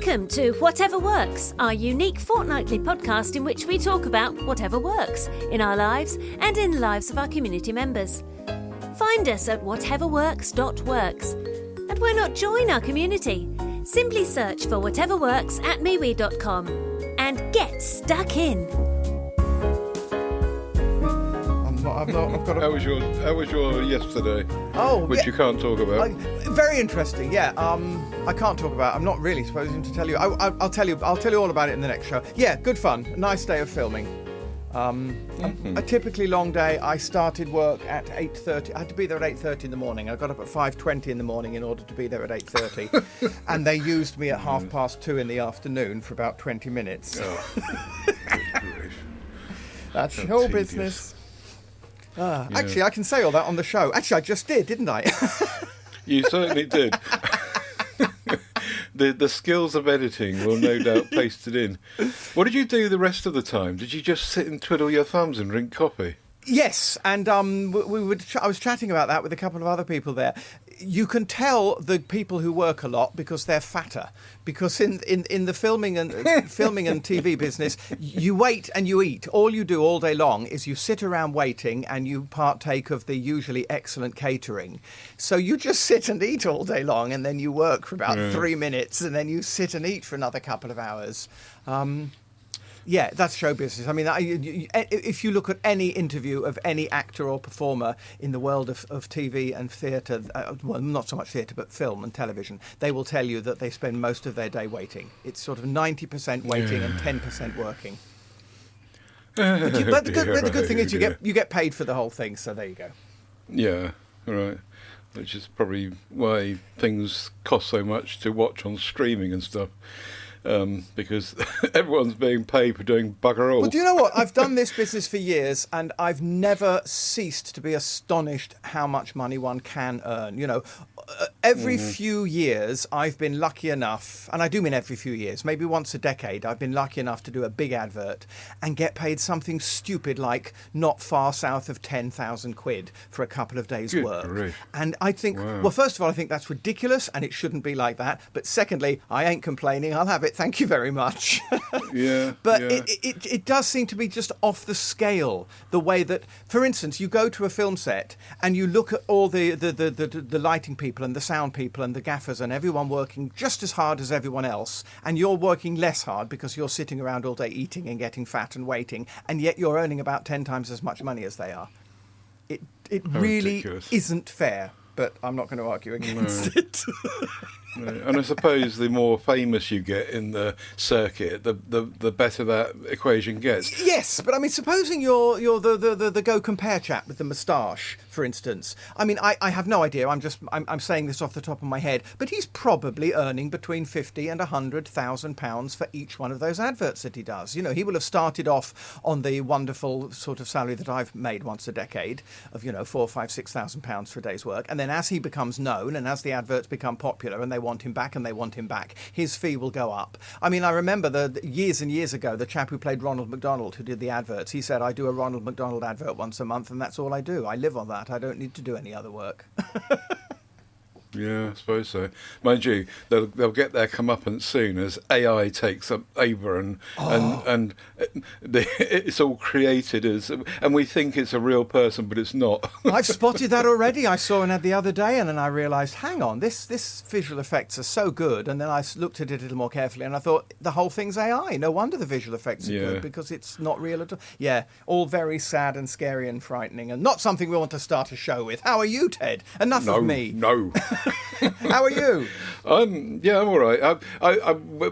Welcome to Whatever Works, our unique fortnightly podcast in which we talk about whatever works in our lives and in the lives of our community members. Find us at whateverworks.works. And why not join our community? Simply search for Whatever Works at MeWe.com and get stuck in. I've got a... How was your yesterday? Oh, which you can't talk about. Very interesting. Yeah. I can't talk about. I'm not really supposed to tell you. I'll tell you. I'll tell you all about it in the next show. Yeah, good fun. A nice day of filming. A typically long day. I started work at 8:30. I had to be there at 8:30 in the morning. I got up at 5:20 in the morning in order to be there at 8:30, and they used me at 2:30 in the afternoon for about 20 minutes. Oh. That's show business. Yeah. Actually, I can say all that on the show. Actually, I just did, didn't I? You certainly did. The skills of editing will no doubt paste it in. What did you do the rest of the time? Did you just sit and twiddle your thumbs and drink coffee? Yes, and I was chatting about that with a couple of other people there. You can tell the people who work a lot because they're fatter. Because in the filming and TV business, you wait and you eat. All you do all day long is you sit around waiting and you partake of the usually excellent catering. So you just sit and eat all day long, and then you work for about 3 minutes, and then you sit and eat for another couple of hours. Yeah, that's show business. I mean, if you look at any interview of any actor or performer in the world of TV and theatre, well, not so much theatre, but film and television, they will tell you that they spend most of their day waiting. It's sort of 90% waiting and 10% working. But the good thing is you get paid for the whole thing, so there you go. Yeah, right. Which is probably why things cost so much to watch on streaming and stuff. Because everyone's being paid for doing bugger all. But do you know what? I've done this business for years, and I've never ceased to be astonished how much money one can earn. You know, every few years I've been lucky enough, and I do mean every few years, maybe once a decade, I've been lucky enough to do a big advert and get paid something stupid like not far south of 10,000 quid for a couple of days' work. Grief. And I think, well, first of all, I think that's ridiculous, and it shouldn't be like that. But secondly, I ain't complaining. I'll have it. Thank you very much. Yeah. But yeah. It does seem to be just off the scale. The way that, for instance, you go to a film set and you look at all the lighting people and the sound people and the gaffers and everyone working just as hard as everyone else, and you're working less hard because you're sitting around all day eating and getting fat and waiting, and yet you're earning about 10 times as much money as they are. It really ridiculous. Isn't fair. But I'm not going to argue against it. And I suppose the more famous you get in the circuit, the better that equation gets. Yes, but I mean, supposing you're the Go Compare chap with the moustache, for instance. I mean, I have no idea. I'm saying this off the top of my head, but he's probably earning between £50,000 and £100,000 for each one of those adverts that he does. You know, he will have started off on the wonderful sort of salary that I've made once a decade of, you know, £4,000, £5,000, £6,000 for a day's work, and then as he becomes known and as the adverts become popular and they want him back and they want him back, his fee will go up. I mean, I remember the years and years ago, the chap who played Ronald McDonald, who did the adverts, he said, I do a Ronald McDonald advert once a month and that's all I do. I live on that. I don't need to do any other work. Yeah, I suppose so. Mind you, they'll get their comeuppance soon as AI takes up over and it's all created as, and we think it's a real person, but it's not. I've spotted that already. I saw an ad the other day, and then I realised, hang on, this visual effects are so good. And then I looked at it a little more carefully, and I thought the whole thing's AI. No wonder the visual effects are good, because it's not real at all. Yeah, all very sad and scary and frightening, and not something we want to start a show with. How are you, Ted? Enough of me. No. How are you? I'm all right.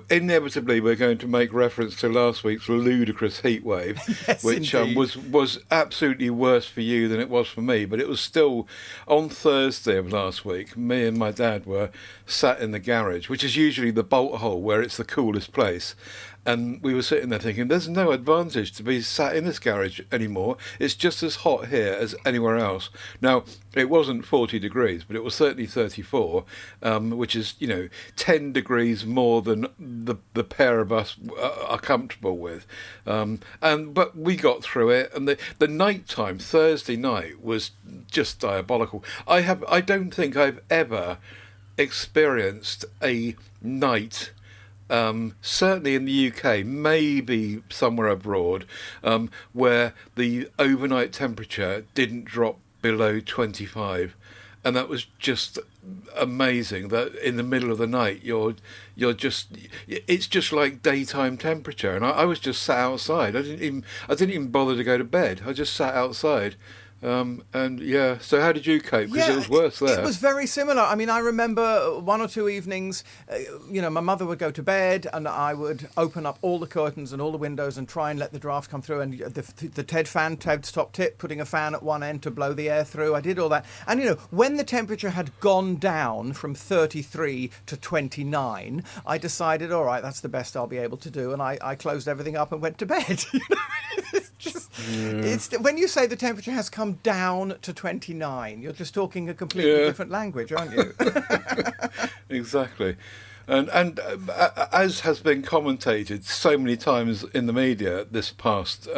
Inevitably, we're going to make reference to last week's ludicrous heatwave, yes, which was absolutely worse for you than it was for me. But it was still on Thursday of last week. Me and my dad were sat in the garage, which is usually the bolt hole where it's the coolest place. And we were sitting there thinking, there's no advantage to be sat in this garage anymore. It's just as hot here as anywhere else. Now, it wasn't 40 degrees, but it was certainly 34, which is, 10 degrees more than the pair of us are comfortable with. But we got through it. And the night time, Thursday night, was just diabolical. I don't think I've ever experienced a night certainly in the UK, maybe somewhere abroad, where the overnight temperature didn't drop below 25. And that was just amazing. That in the middle of the night, it's just like daytime temperature. And I was just sat outside. I didn't even bother to go to bed. I just sat outside. And yeah, so how did you cope? Because it was worse there. It was very similar. I mean, I remember one or two evenings, my mother would go to bed and I would open up all the curtains and all the windows and try and let the draft come through. And the Ted's top tip, putting a fan at one end to blow the air through. I did all that. And, when the temperature had gone down from 33 to 29, I decided, all right, that's the best I'll be able to do. And I closed everything up and went to bed. It's when you say the temperature has come down to 29, you're just talking a completely different language, aren't you? Exactly. And as has been commentated so many times in the media this past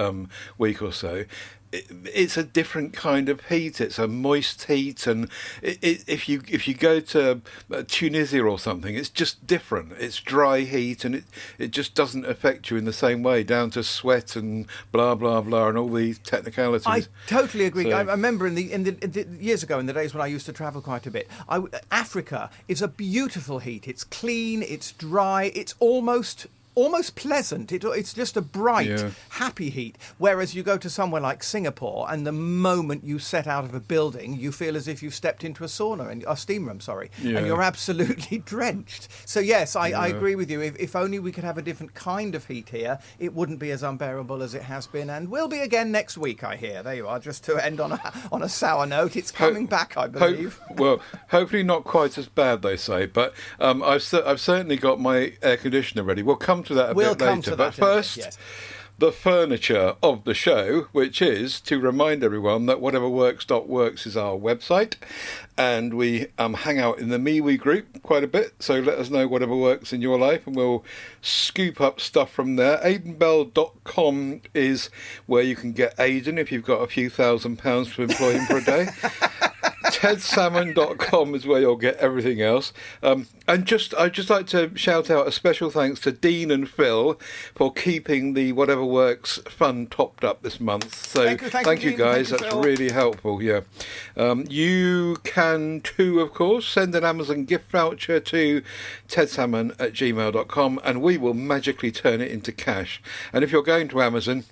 week or so, it's a different kind of heat. It's a moist heat, and if you go to Tunisia or something, it's just different. It's dry heat, and it just doesn't affect you in the same way, down to sweat and blah blah blah and all these technicalities. I totally agree. So, I remember in the years ago, in the days when I used to travel quite a bit, Africa is a beautiful heat. It's clean, it's dry, it's almost pleasant. It's just a bright, happy heat. Whereas you go to somewhere like Singapore, and the moment you set out of a building, you feel as if you've stepped into a steam room, and you're absolutely drenched. So yes, I agree with you. If only we could have a different kind of heat here, it wouldn't be as unbearable as it has been, and will be again next week, I hear. There you are, just to end on a sour note. It's coming back, I believe. Well, hopefully not quite as bad, they say, but I've certainly got my air conditioner ready. We'll come to that a bit later. But first, the furniture of the show, which is to remind everyone that whateverworks.works is our website, and we hang out in the MeWe group quite a bit, so let us know whatever works in your life and we'll scoop up stuff from there. aidenbell.com is where you can get Aiden if you've got a few £1,000 to employ him for a day. tedsalmon.com is where you'll get everything else. And I'd just like to shout out a special thanks to Dean and Phil for keeping the Whatever Works fund topped up this month. So thank you guys. That's really helpful. Yeah. You can too, of course, send an Amazon gift voucher to tedsalmon@gmail.com and we will magically turn it into cash. And if you're going to Amazon,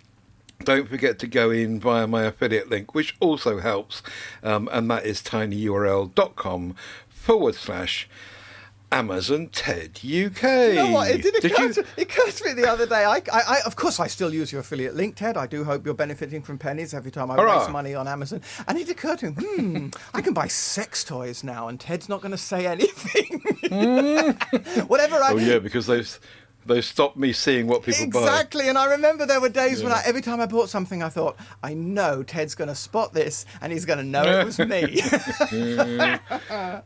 don't forget to go in via my affiliate link, which also helps, and that is tinyurl.com/Amazon Ted UK. You know what? It occurred to me the other day. I of course, I still use your affiliate link, Ted. I do hope you're benefiting from pennies every time I waste money on Amazon. And it occurred to me, I can buy sex toys now, and Ted's not going to say anything. Whatever. Because they stopped me seeing what people buy. Exactly, and I remember there were days when every time I bought something, I thought, I know Ted's going to spot this, and he's going to know it was me.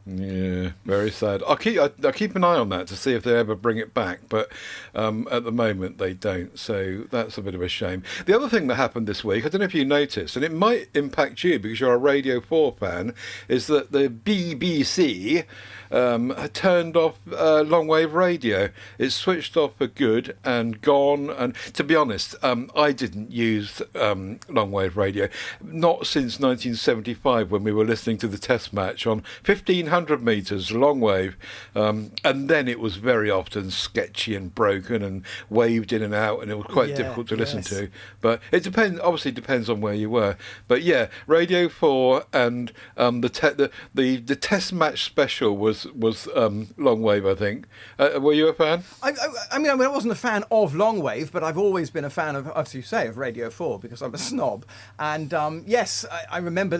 Yeah, very sad. I'll keep an eye on that to see if they ever bring it back, but at the moment they don't, so that's a bit of a shame. The other thing that happened this week, I don't know if you noticed, and it might impact you because you're a Radio 4 fan, is that the BBC turned off long-wave radio. It's switched off for good and gone. And to be honest, I didn't use long-wave radio, not since 1975 when we were listening to the test match on 1500 metres long-wave. And then it was very often sketchy and broken and waved in and out, and it was quite difficult to listen to. But it obviously depends on where you were. But yeah, Radio 4 and the test match special was long wave, I think. Were you a fan? I mean, I wasn't a fan of long wave, but I've always been a fan of, as you say, of Radio 4 because I'm a snob. And yes, I remember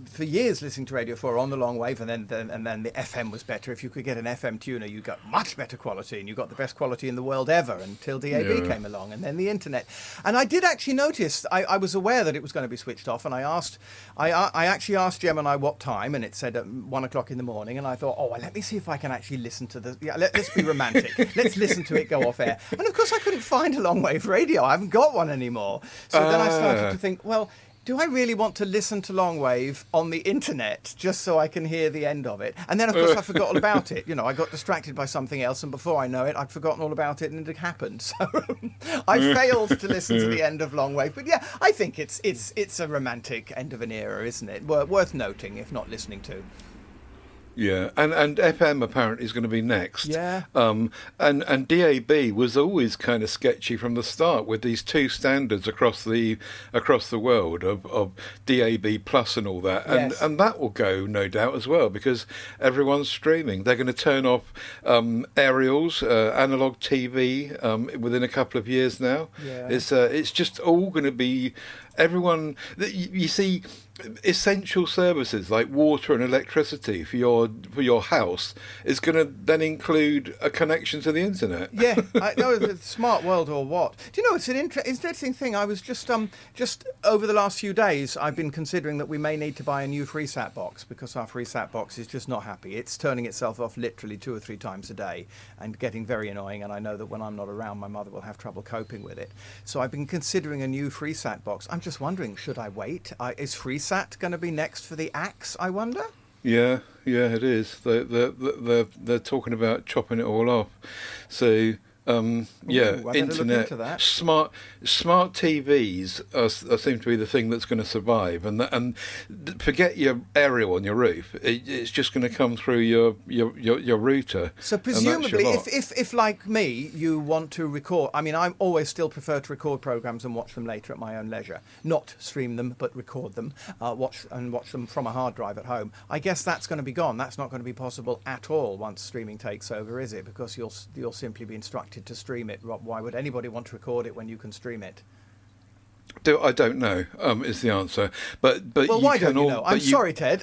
for years listening to Radio 4 on the long wave, and then the FM was better. If you could get an FM tuner, you got much better quality, and you got the best quality in the world ever until DAB came along, and then the internet. And I did actually notice, I was aware that it was going to be switched off, and I actually asked Gemini what time, and it said at 1 o'clock in the morning, and I thought, oh, well, let me see if I can actually listen to the... Yeah, let's be romantic. Let's listen to it go off air. And, of course, I couldn't find a long-wave radio. I haven't got one anymore. So then I started to think, well... do I really want to listen to longwave on the internet just so I can hear the end of it? And then, of course, I forgot all about it. I got distracted by something else, and before I know it, I'd forgotten all about it, and it had happened. So I failed to listen to the end of longwave. But yeah, I think it's a romantic end of an era, isn't it? Worth noting, if not listening to. Yeah, and FM apparently is going to be next. Yeah. And DAB was always kind of sketchy from the start with these two standards across the world of DAB plus and all that. And Yes. and that will go, no doubt, as well, because everyone's streaming. They're going to turn off aerials, analog TV within a couple of years now. Yeah. It's just all going to be everyone. You see. Essential services like water and electricity for your house is going to then include a connection to the internet. Yeah, I know, the smart world or what? Do you know, it's an interesting thing. I was just over the last few days, I've been considering that we may need to buy a new FreeSat box because our FreeSat box is just not happy. It's turning itself off literally 2 or 3 times a day and getting very annoying. And I know that when I'm not around, my mother will have trouble coping with it. So I've been considering a new FreeSat box. I'm just wondering, should I wait? Is FreeSat going to be next for the Axe, I wonder? Yeah, it is. They're talking about chopping it all off. So I better look internet, into that. smart TVs seem to be the thing that's going to survive, and forget your aerial on your roof. It's just going to come through your router. So and that's presumably, your lot. if like me, you want to record. I mean, I always still prefer to record programs and watch them later at my own leisure, not stream them, but record them, watch them from a hard drive at home. I guess that's going to be gone. That's not going to be possible at all once streaming takes over, is it? Because you'll simply be instructed to stream it. Why would anybody want to record it when you can stream it? I don't know. Is the answer. But Well, you why can don't you know? I'm sorry, Ted.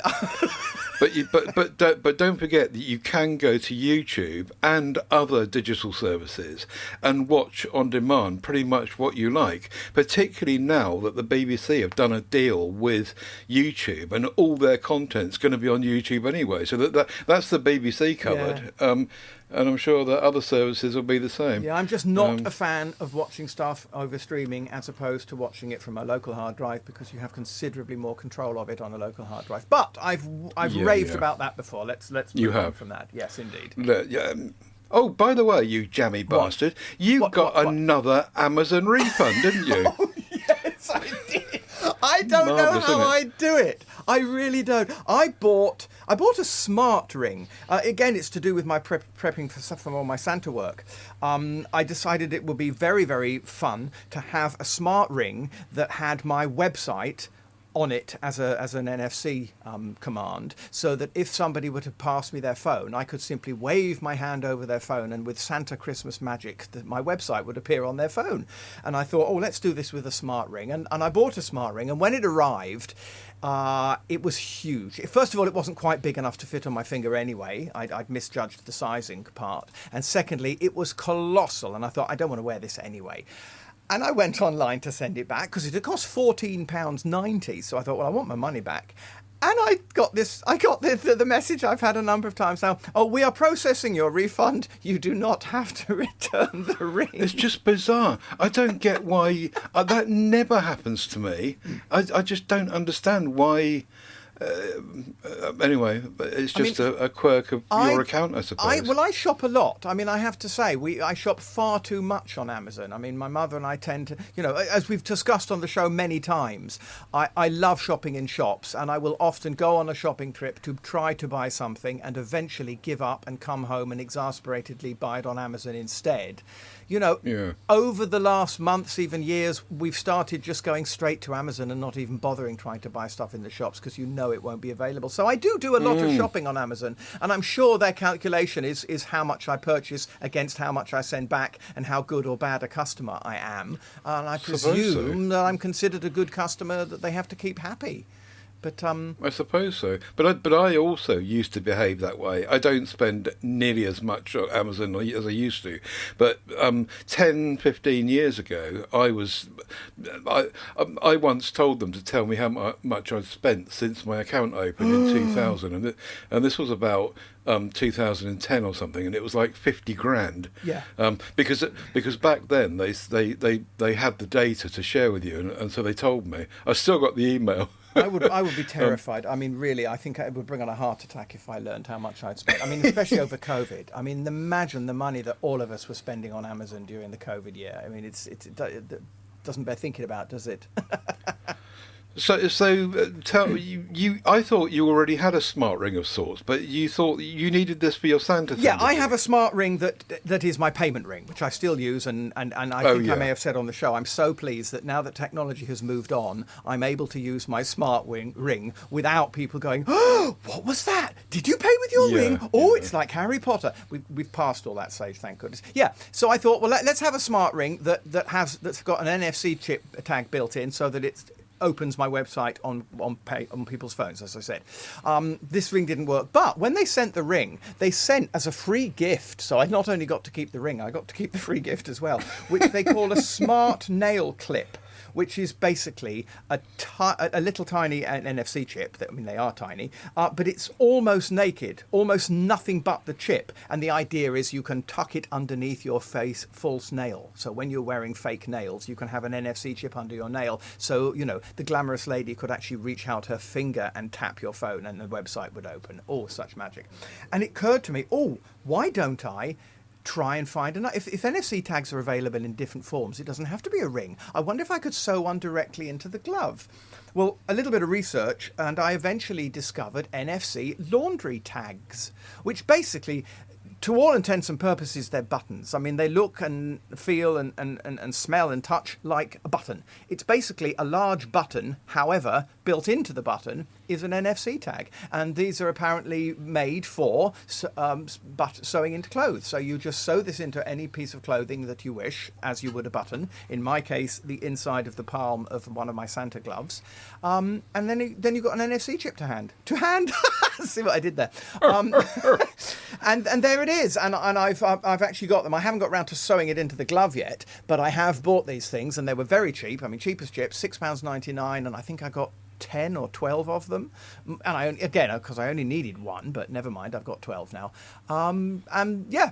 But don't forget that you can go to YouTube and other digital services and watch on demand pretty much what you like. Particularly now that the BBC have done a deal with YouTube and all their content's going to be on YouTube anyway. So that's the BBC covered. Yeah. And I'm sure that other services will be the same. Yeah, I'm just not a fan of watching stuff over streaming as opposed to watching it from a local hard drive because you have considerably more control of it on a local hard drive. But I've raved about that before. Let's move on from that. Yes, indeed. Yeah. Oh, by the way, you jammy bastard, you got another Amazon refund, didn't you? Oh, yes, I did. I don't know how I do it. I really don't. I bought a smart ring. Again, it's to do with my prepping for all my Santa work. I decided it would be very, very fun to have a smart ring that had my website on it as an NFC command, so that if somebody were to pass me their phone, I could simply wave my hand over their phone, and with Santa Christmas magic, my website would appear on their phone. And I thought, let's do this with a smart ring. And I bought a smart ring, and when it arrived, it was huge. First of all, it wasn't quite big enough to fit on my finger anyway. I'd misjudged the sizing part. And secondly, it was colossal, and I thought, I don't want to wear this anyway. And I went online to send it back because it had cost £14.90. So I thought, well, I want my money back. And I got the message I've had a number of times now. Oh, we are processing your refund. You do not have to return the ring. It's just bizarre. I don't get why that never happens to me. I just don't understand why. Anyway, it's just a quirk of your account, I suppose. I shop a lot. I mean, I have to say, I shop far too much on Amazon. I mean, my mother and I tend to, as we've discussed on the show many times, I love shopping in shops, and I will often go on a shopping trip to try to buy something and eventually give up and come home and exasperatedly buy it on Amazon instead. Over the last months, even years, we've started just going straight to Amazon and not even bothering trying to buy stuff in the shops because it won't be available. So I do a lot of shopping on Amazon, and I'm sure their calculation is how much I purchase against how much I send back and how good or bad a customer I am. And I presume that I'm considered a good customer that they have to keep happy. But I suppose so. But I also used to behave that way. I don't spend nearly as much on Amazon as I used to. But 10, 15 years ago, I once told them to tell me how much I'd spent since my account opened in 2000, and this was about 2010 or something, and it was like 50 grand. Yeah. Because back then they had the data to share with you, and so they told me. I still got the email. I would be terrified. I mean, really, I think it would bring on a heart attack if I learned how much I'd spent. I mean, especially over COVID. I mean, imagine the money that all of us were spending on Amazon during the COVID year. I mean, it doesn't bear thinking about, does it? So tell you. I thought you already had a smart ring of sorts, but you thought you needed this for your Santa thing. Yeah, I have a smart ring that is my payment ring, which I still use, and I think I may have said on the show, I'm so pleased that now that technology has moved on, I'm able to use my smart ring without people going, "Oh, what was that? Did you pay with your ring?" Oh, it's like Harry Potter. We've passed all that stage, thank goodness. Yeah, so I thought, well, let's have a smart ring that's got an NFC chip tag built in, so that it opens my website on people's phones, as I said. This ring didn't work, but when they sent the ring, they sent as a free gift, so I not only got to keep the ring, I got to keep the free gift as well, which they call a smart nail clip, which is basically a little tiny NFC chip. I mean, they are tiny, but it's almost naked, almost nothing but the chip. And the idea is you can tuck it underneath your false nail. So when you're wearing fake nails, you can have an NFC chip under your nail. So, the glamorous lady could actually reach out her finger and tap your phone and the website would open. Oh, such magic. And it occurred to me, why don't I try and find if NFC tags are available in different forms, it doesn't have to be a ring. I wonder if I could sew one directly into the glove. Well, a little bit of research, and I eventually discovered NFC laundry tags, which basically, to all intents and purposes, they're buttons. I mean, they look and feel and smell and touch like a button. It's basically a large button. However, built into the button is an NFC tag. And these are apparently made for sewing into clothes. So you just sew this into any piece of clothing that you wish, as you would a button. In my case, the inside of the palm of one of my Santa gloves. And then you've got an NFC chip to hand. See what I did there. And there it is. And I've actually got them. I haven't got around to sewing it into the glove yet, but I have bought these things, and they were very cheap. I mean, cheapest chips, £6.99, and I think I got 10 or 12 of them, and because I only needed one, but never mind, I've got 12 now.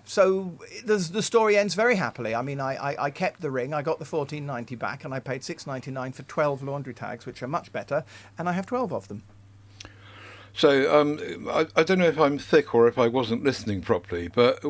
So the story ends very happily. I mean, I kept the ring, I got the $14.90 back, and I paid $6.99 for 12 laundry tags, which are much better, and I have 12 of them. So I don't know if I'm thick or if I wasn't listening properly, but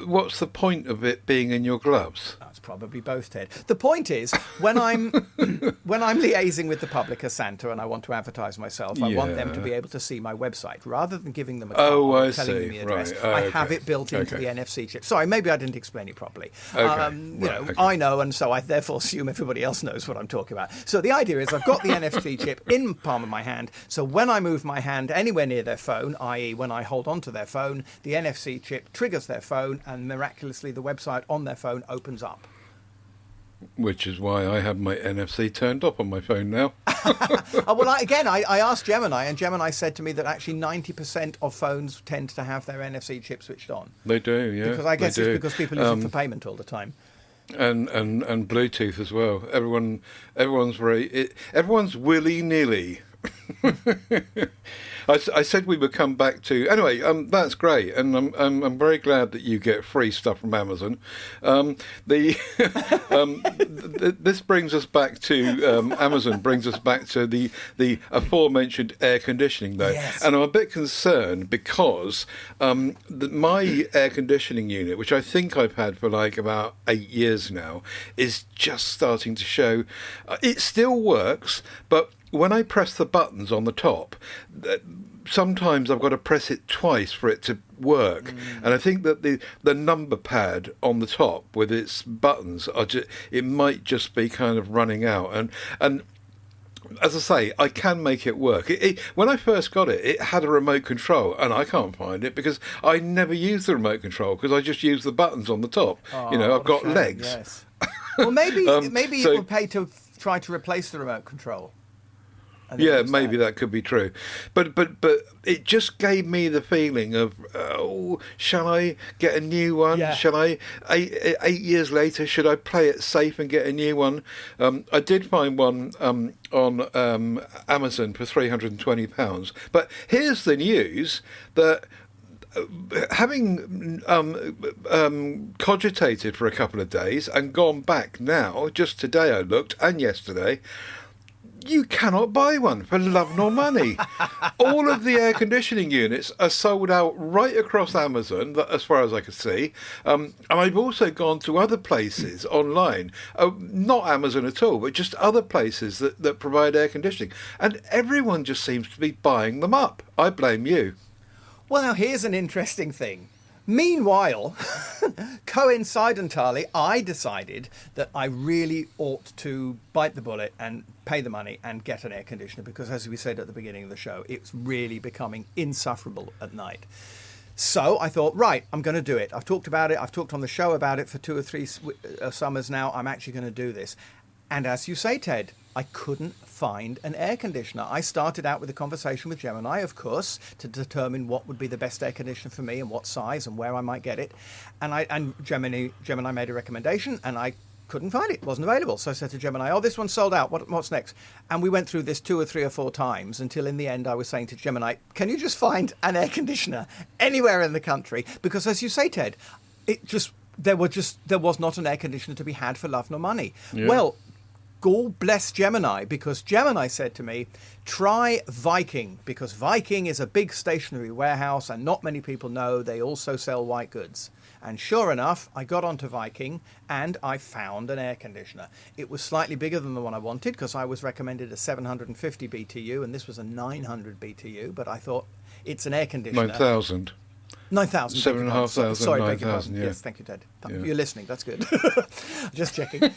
what's the point of it being in your gloves? That's probably both, Ted. The point is, when I'm liaising with the public as Santa and I want to advertise myself, I want them to be able to see my website rather than giving them a card telling them the address. Right. I have it built into the NFC chip. Sorry, maybe I didn't explain it properly. I know, and so I therefore assume everybody else knows what I'm talking about. So the idea is I've got the NFC chip in the palm of my hand, so when I move my hand anywhere near their phone, i.e. when I hold onto their phone, the NFC chip triggers their phone and miraculously the website on their phone opens up. Which is why I have my NFC turned up on my phone now. I asked Gemini, and Gemini said to me that actually 90% of phones tend to have their NFC chip switched on. They do, yeah. Because I guess it's because people use it for payment all the time. And Bluetooth as well. Everyone's willy-nilly. I said we would come back to anyway. That's great, and I'm very glad that you get free stuff from Amazon. This brings us back to Amazon. Brings us back to the aforementioned air conditioning, though, yes. And I'm a bit concerned because my air conditioning unit, which I think I've had for like about 8 years now, is just starting to show. It still works, but when I press the buttons on the top, sometimes I've got to press it twice for it to work. And I think that the number pad on the top with its buttons it might just be kind of running out. And as I say, I can make it work. When I first got it, it had a remote control, and I can't find it because I never use the remote control because I just use the buttons on the top. I've got legs. Yes. Well, maybe it will pay to try to replace the remote control. And then Yeah, it was maybe that could be true, but it just gave me the feeling of, shall I get a new one? Yeah. Shall I 8 years later? Should I play it safe and get a new one? I did find one on Amazon for £320, but here's the news that. Having cogitated for a couple of days and gone back now, just today I looked, and yesterday, you cannot buy one for love nor money. All of the air conditioning units are sold out right across Amazon, as far as I could see. And I've also gone to other places online, not Amazon at all, but just other places that provide air conditioning. And everyone just seems to be buying them up. I blame you. Well, now here's an interesting thing. Meanwhile, coincidentally, I decided that I really ought to bite the bullet and pay the money and get an air conditioner because, as we said at the beginning of the show, it's really becoming insufferable at night. So I thought, right, I'm going to do it. I've talked about it. I've talked on the show about it for 2 or 3 summers now. I'm actually going to do this. And as you say, Ted, I couldn't find an air conditioner. I started out with a conversation with Gemini, of course, to determine what would be the best air conditioner for me and what size and where I might get it. And Gemini made a recommendation, and I couldn't find it. It wasn't available. So I said to Gemini, this one's sold out. What's next? And we went through this 2 or 3 or 4 times until in the end I was saying to Gemini, can you just find an air conditioner anywhere in the country? Because as you say, Ted, there was not an air conditioner to be had for love nor money. Yeah. Well, God bless Gemini, because Gemini said to me, try Viking, because Viking is a big stationery warehouse and not many people know they also sell white goods. And sure enough, I got onto Viking and I found an air conditioner. It was slightly bigger than the one I wanted because I was recommended a 750 BTU and this was a 900 BTU, but I thought it's an air conditioner. 9,000. 9,000. 7,500. Sorry, beg your 9,000, pardon. yeah. Yes, thank you, Ted. Yeah. You're listening. That's good. Just checking.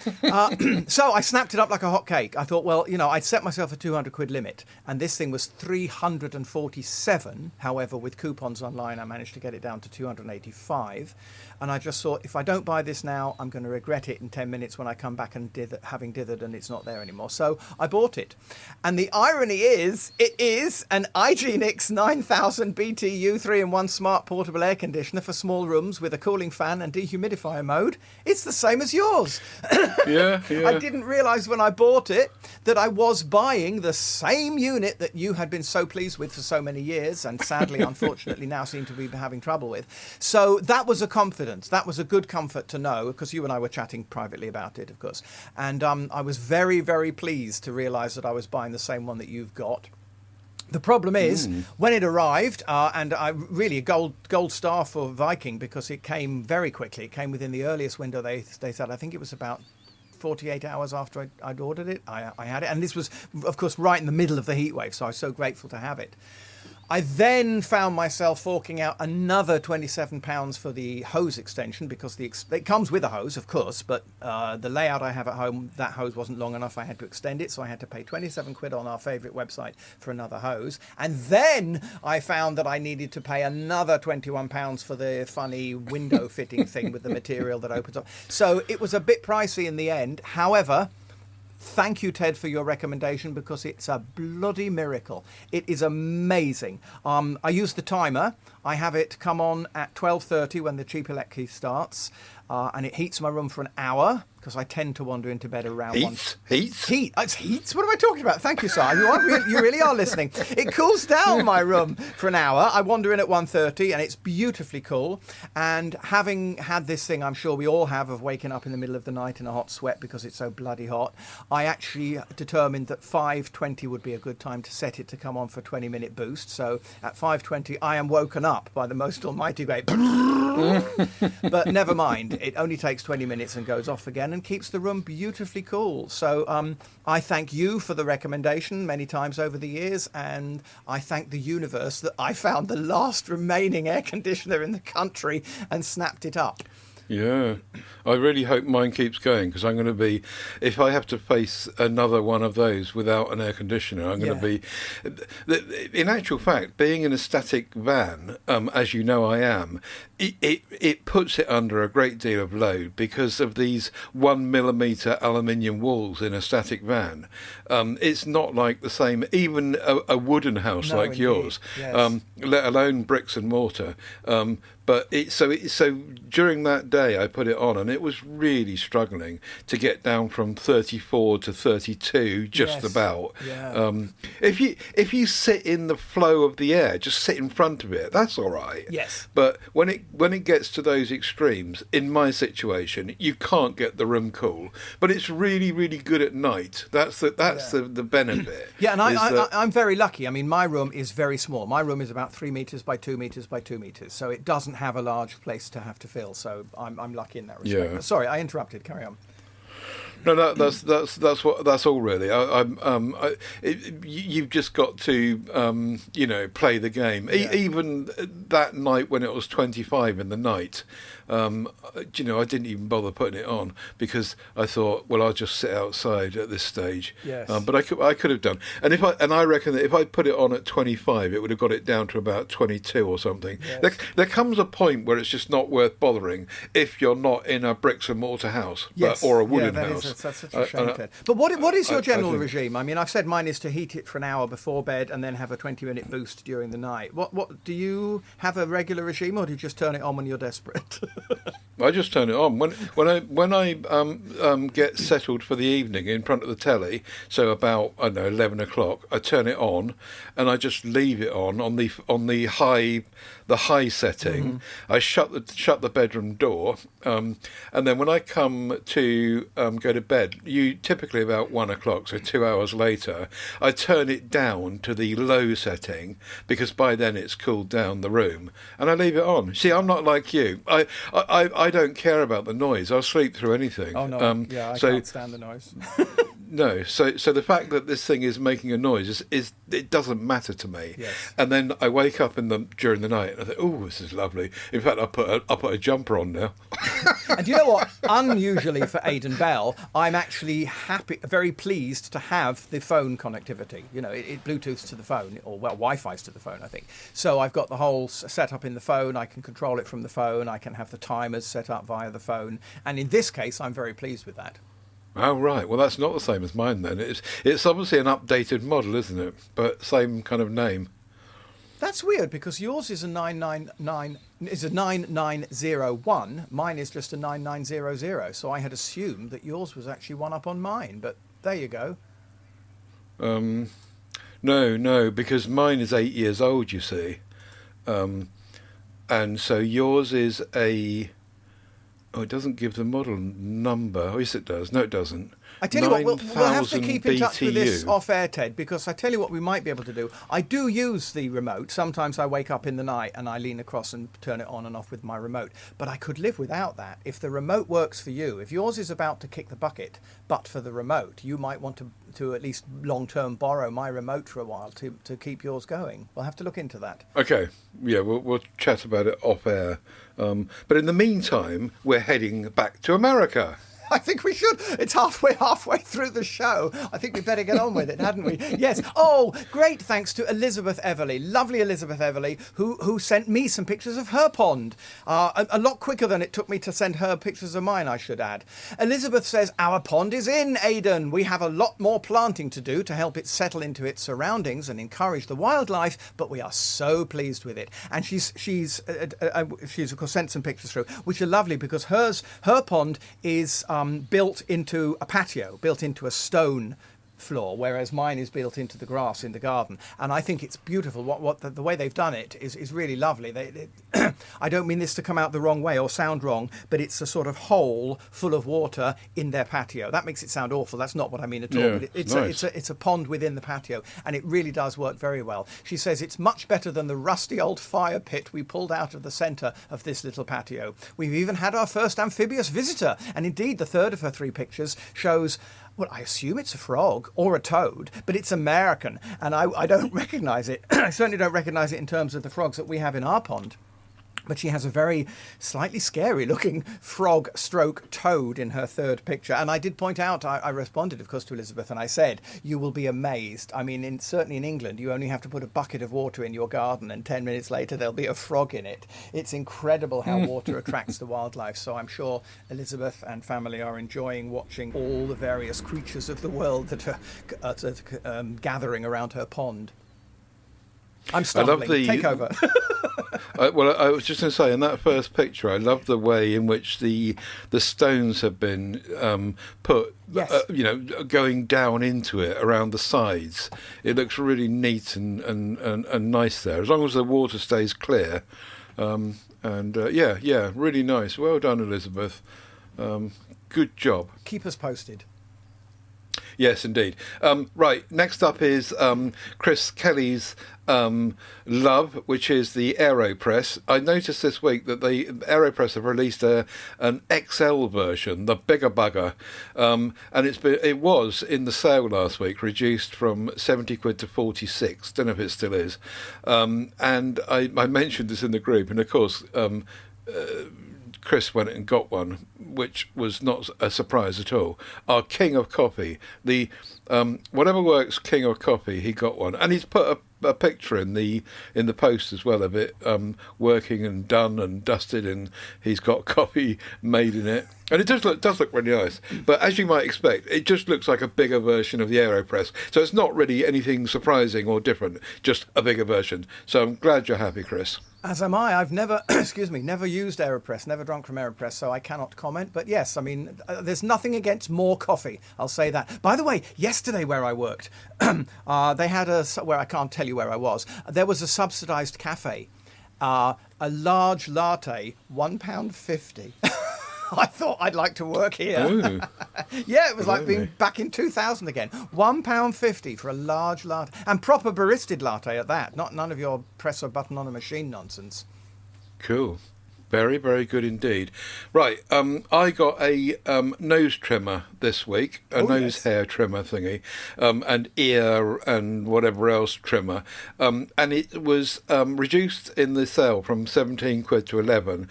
So I snapped it up like a hot cake. I thought, well, I'd set myself a 200 quid limit, and this thing was 347. However, with coupons online, I managed to get it down to 285. And I just thought, if I don't buy this now, I'm going to regret it in 10 minutes when I come back and having dithered and it's not there anymore. So I bought it. And the irony is, it is an Igenix 9000 BTU 3-in-1 smart portable air conditioner for small rooms with a cooling fan and dehumidifier mode. It's the same as yours. Yeah. I didn't realise when I bought it that I was buying the same unit that you had been so pleased with for so many years and sadly, unfortunately, now seem to be having trouble with. So that was a confidence. That was a good comfort to know, because you and I were chatting privately about it, of course. And I was very, very pleased to realise that I was buying the same one that you've got. The problem is, when it arrived, and I really a gold star for Viking, because it came very quickly. It came within the earliest window they said. I think it was about 48 hours after I'd ordered it. I had it. And this was, of course, right in the middle of the heat wave, so I was so grateful to have it. I then found myself forking out another £27 for the hose extension, because it comes with a hose, of course, but the layout I have at home, that hose wasn't long enough. I had to extend it, so I had to pay 27 quid on our favourite website for another hose. And then I found that I needed to pay another £21 for the funny window fitting thing with the material that opens up. So it was a bit pricey in the end. However, thank you, Ted, for your recommendation, because it's a bloody miracle. It is amazing. I use the timer. I have it come on at 12:30 when the cheap elec starts, and it heats my room for an hour, because I tend to wander into bed around Heats? It's heats? What am I talking about? Thank you, sir. You really are listening. It cools down my room for an hour. I wander in at 1:30, and it's beautifully cool. And having had this thing, I'm sure we all have, of waking up in the middle of the night in a hot sweat because it's so bloody hot, I actually determined that 5:20 would be a good time to set it to come on for a 20-minute boost. So at 5:20, I am woken up by the most almighty great... But never mind. It only takes 20 minutes and goes off again, and keeps the room beautifully cool. So I thank you for the recommendation many times over the years, and I thank the universe that I found the last remaining air conditioner in the country and snapped it up. Yeah, I really hope mine keeps going, because I'm going to be, if I have to face another one of those without an air conditioner, I'm going to be, in actual fact, being in a static van, as you know I am, it puts it under a great deal of load because of these 1 millimetre aluminium walls in a static van. It's not like the same, even a wooden house like indeed. yours, Yes. let alone bricks and mortar. But so during that day, I put it on, and it was really struggling to get down from 34 to 32, just Yes. about. Yeah. If you sit in the flow of the air, just sit in front of it, that's all right. Yes. But when it gets to those extremes, in my situation, you can't get the room cool. But it's really, really good at night. That's the benefit. Yeah, and is I'm very lucky. I mean, my room is very small. My room is about 3 metres by 2 metres by 2 metres, so it doesn't have a large place to have to fill. So I'm lucky in that respect. Yeah. But sorry, I interrupted. Carry on. No, that's all really. You've just got to play the game. Yeah. Even that night when it was 25 in the night, I didn't even bother putting it on because I thought, well, I'll just sit outside at this stage. Yes. But I could have done, and I reckon that if I put it on at 25, it would have got it down to about 22 or something. Yes. There comes a point where it's just not worth bothering if you're not in a bricks and mortar house or a wooden house. That's such a shame, Ted. But what is your general think- regime? I mean, I've said mine is to heat it for an hour before bed and then have a 20-minute boost during the night. What do you have a regular regime, or do you just turn it on when you're desperate? I just turn it on when I get settled for the evening in front of the telly. So about 11 o'clock, I turn it on, and I just leave it on the high setting. Mm-hmm. I shut the bedroom door, and then when I come to go to bed, typically about 1 o'clock, so 2 hours later, I turn it down to the low setting because by then it's cooled down the room, and I leave it on. See, I'm not like you. I don't care about the noise. I'll sleep through anything. Oh no, I so can't stand the noise. no, so the fact that this thing is making a noise is it doesn't matter to me. Yes. And then I wake up during the night and I think, oh, this is lovely. In fact, I'll put a jumper on now. And do you know what? Unusually for Aidan Bell, I'm actually very pleased to have the phone connectivity. It Bluetooths to the phone, or Wi-Fi's to the phone, I think. So I've got the whole set up in the phone. I can control it from the phone. I can have the timers set up via the phone. And in this case, I'm very pleased with that. Oh right, well that's not the same as mine then. It's obviously an updated model, isn't it? But same kind of name. That's weird because yours is a 9901. Mine is just a 9900. So I had assumed that yours was actually one up on mine. But there you go. No, because mine is 8 years old. You see, and so yours is a. Oh, it doesn't give the model number. Oh, yes, it does. No, it doesn't. I tell you what, we'll have to 9000 keep in touch with this BTU. off air, Ted, because I tell you what we might be able to do. I do use the remote. Sometimes I wake up in the night and I lean across and turn it on and off with my remote. But I could live without that. If the remote works for you, if yours is about to kick the bucket, but for the remote, you might want to at least long-term borrow my remote for a while to keep yours going. We'll have to look into that. Okay, yeah, we'll chat about it off air. But in the meantime, we're heading back to America. I think we should. It's halfway through the show. I think we better get on with it, hadn't we? Yes. Oh, great thanks to Elizabeth Everly, lovely Elizabeth Everly, who sent me some pictures of her pond. A lot quicker than it took me to send her pictures of mine, I should add. Elizabeth says, our pond is in, Aidan. We have a lot more planting to do to help it settle into its surroundings and encourage the wildlife, but we are so pleased with it. And she's of course sent some pictures through, which are lovely because her pond is built into a patio, built into a stone floor, whereas mine is built into the grass in the garden. And I think it's beautiful. The way they've done it is really lovely. I don't mean this to come out the wrong way or sound wrong, but it's a sort of hole full of water in their patio. That makes it sound awful. That's not what I mean at all. Yeah, But it's a pond within the patio, and it really does work very well. She says it's much better than the rusty old fire pit we pulled out of the centre of this little patio. We've even had our first amphibious visitor, and indeed the third of her 3 pictures shows, well, I assume it's a frog or a toad, but it's American, and I don't recognise it. I certainly don't recognise it in terms of the frogs that we have in our pond. But she has a very slightly scary-looking frog-stroke-toad in her third picture. And I did point out, I responded, of course, to Elizabeth, and I said, you will be amazed. I mean, certainly in England, you only have to put a bucket of water in your garden, and 10 minutes later, there'll be a frog in it. It's incredible how water attracts the wildlife. So I'm sure Elizabeth and family are enjoying watching all the various creatures of the world that are gathering around her pond. I'm stumbling. Take over. I was just going to say, in that first picture, I love the way in which the stones have been put, Yes. Going down into it around the sides. It looks really neat and nice there, as long as the water stays clear. Really nice. Well done, Elizabeth. Good job. Keep us posted. Yes, indeed. Right, next up is Chris Kelly's Love, which is the AeroPress. I noticed this week that the AeroPress have released an XL version, the bigger bugger, and it was in the sale last week, reduced from 70 quid to 46. Don't know if it still is. And I mentioned this in the group, and of course Chris went and got one, which was not a surprise at all. Our King of Coffee, the Whatever Works King of Coffee, he got one, and he's put a picture in the post as well of it working and done and dusted, and he's got coffee made in it, and it does look really nice. But as you might expect, it just looks like a bigger version of the AeroPress, so it's not really anything surprising or different, just a bigger version. So I'm glad you're happy, Chris. As am I. I've never, never used AeroPress, never drunk from AeroPress, so I cannot comment. But yes, I mean, there's nothing against more coffee. I'll say that. By the way, yesterday where I worked, they had where I can't tell you where I was. There was a subsidised cafe, a large latte, £1.50. I thought I'd like to work here. Yeah, it was like being back in 2000 again. £1.50 for a large latte. And proper baristed latte at that. None of your press a button on a machine nonsense. Cool. Very, very good indeed. Right, I got a nose trimmer this week, nose hair trimmer thingy, and ear and whatever else trimmer, and it was reduced in the sale from 17 quid to 11.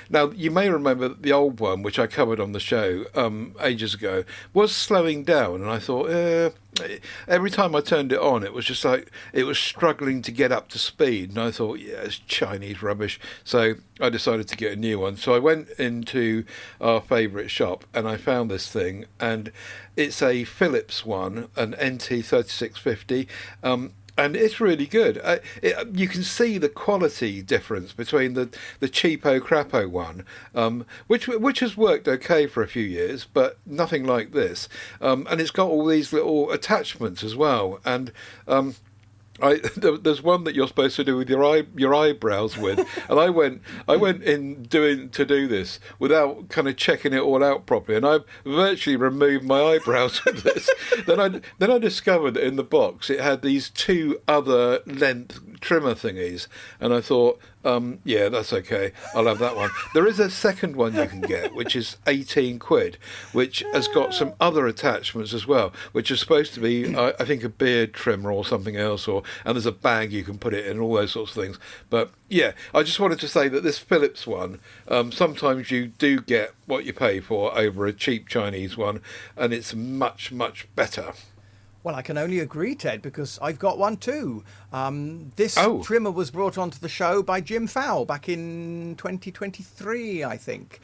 Now, you may remember that the old one, which I covered on the show ages ago, was slowing down, and I thought, every time I turned it on, it was just like it was struggling to get up to speed, and I thought, yeah, it's Chinese rubbish. So I decided to get a new one. So I went into our favourite shop and I found this thing, and it's a Philips one, an NT3650. And it's really good. You can see the quality difference between the cheapo crapo one, which has worked okay for a few years, but nothing like this. And it's got all these little attachments as well. And there's one that you're supposed to do with your eyebrows with, and I went in to do this without kind of checking it all out properly, and I virtually removed my eyebrows with this. Then I discovered that in the box it had these two other length trimmer thingies, and I thought, yeah, that's okay, I'll have that one. There is a second one you can get, which is 18 quid, which has got some other attachments as well, which is supposed to be, I think, a beard trimmer or something else, and there's a bag you can put it in, all those sorts of things. But yeah, I just wanted to say that this Philips one, sometimes you do get what you pay for over a cheap Chinese one, and it's much, much better. Well, I can only agree, Ted, because I've got one too. This trimmer was brought onto the show by Jim Fowle back in 2023, I think.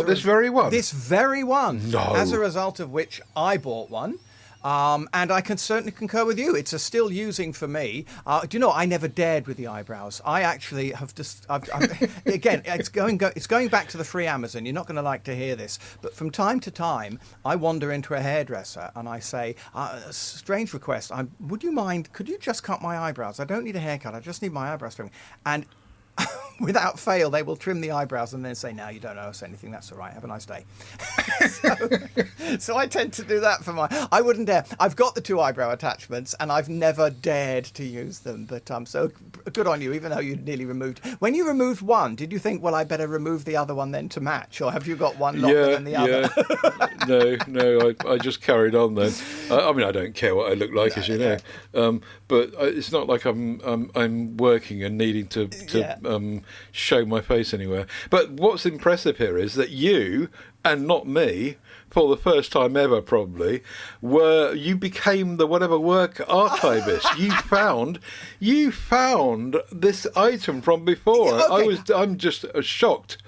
This very one? This very one. No. As a result of which I bought one. And I can certainly concur with you. It's a still using for me. Do you know, I never dared with the eyebrows. I actually have just... again, it's going back to the free Amazon. You're not going to like to hear this. But from time to time, I wander into a hairdresser and I say, strange request, would you mind, could you just cut my eyebrows? I don't need a haircut. I just need my eyebrows trimmed. And without fail, they will trim the eyebrows and then say, no, you don't owe us anything. That's all right. Have a nice day. So I tend to do that for I wouldn't dare. I've got the two eyebrow attachments and I've never dared to use them. But so good on you, even though you nearly removed. When you removed one, did you think, well, I better remove the other one then to match? Or have you got one longer than the other? No, I just carried on then. I mean, I don't care what I look like, as you know. But it's not like I'm working and needing to show my face anywhere. But what's impressive here is that you, and not me, for the first time ever probably, you became the Whatever Work archivist. you found this item from before. Yeah, okay. I'm just shocked.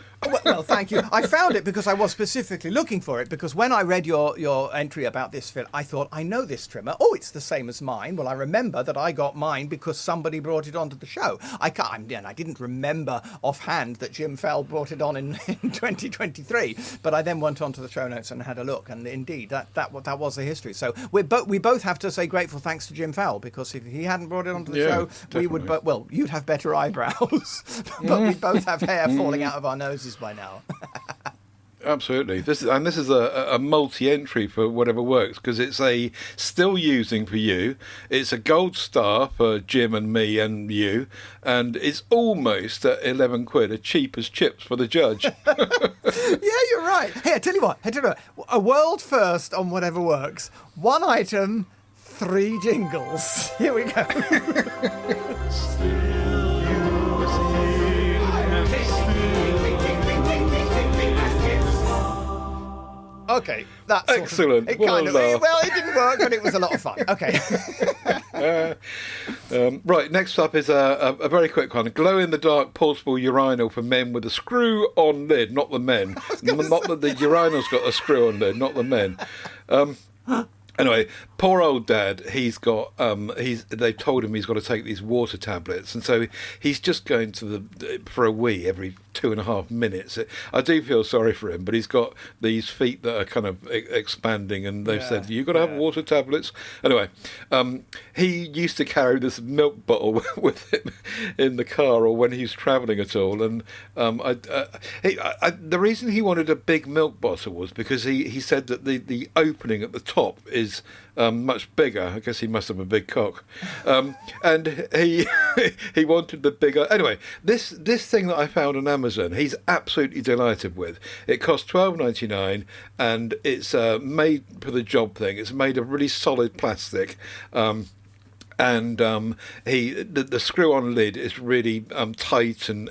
Well, thank you. I found it because I was specifically looking for it, because when I read your entry about this film, I thought, I know this trimmer. Oh, it's the same as mine. Well, I remember that I got mine because somebody brought it onto the show. I didn't remember offhand that Jim Fell brought it on in 2023, but I then went onto the show notes and had a look, and indeed, that was the history. So we both have to say grateful thanks to Jim Fell, because if he hadn't brought it onto the show, definitely. we would, well, you'd have better eyebrows, but we both have hair falling out of our noses by now. Absolutely. This is a multi-entry for Whatever Works, because it's still using for you. It's a gold star for Jim and me and you, and it's almost at 11 quid, as cheap as chips for the judge. Yeah, you're right. Hey, I tell you what, a world first on Whatever Works. One item, 3 jingles. Here we go. Okay, that's excellent. It didn't work, but it was a lot of fun. Okay. Right, next up is a very quick one. Glow-in-the-dark portable urinal for men with a screw-on lid, not the men. Not that the urinal's got a screw-on lid, not the men. Anyway, poor old Dad, they've told him he's got to take these water tablets, and so he's just going for a wee every 2.5 minutes. I do feel sorry for him, but he's got these feet that are kind of expanding, and they've said, you've got to have water tablets. Anyway, he used to carry this milk bottle with him in the car or when he's travelling at all, and the reason he wanted a big milk bottle was because he said that the opening at the top is much bigger. I guess he must have a big cock, and he wanted the bigger. Anyway, this thing that I found on Amazon, he's absolutely delighted with. It cost $12.99, and it's made for the job thing. It's made of really solid plastic. And the screw-on lid is really tight and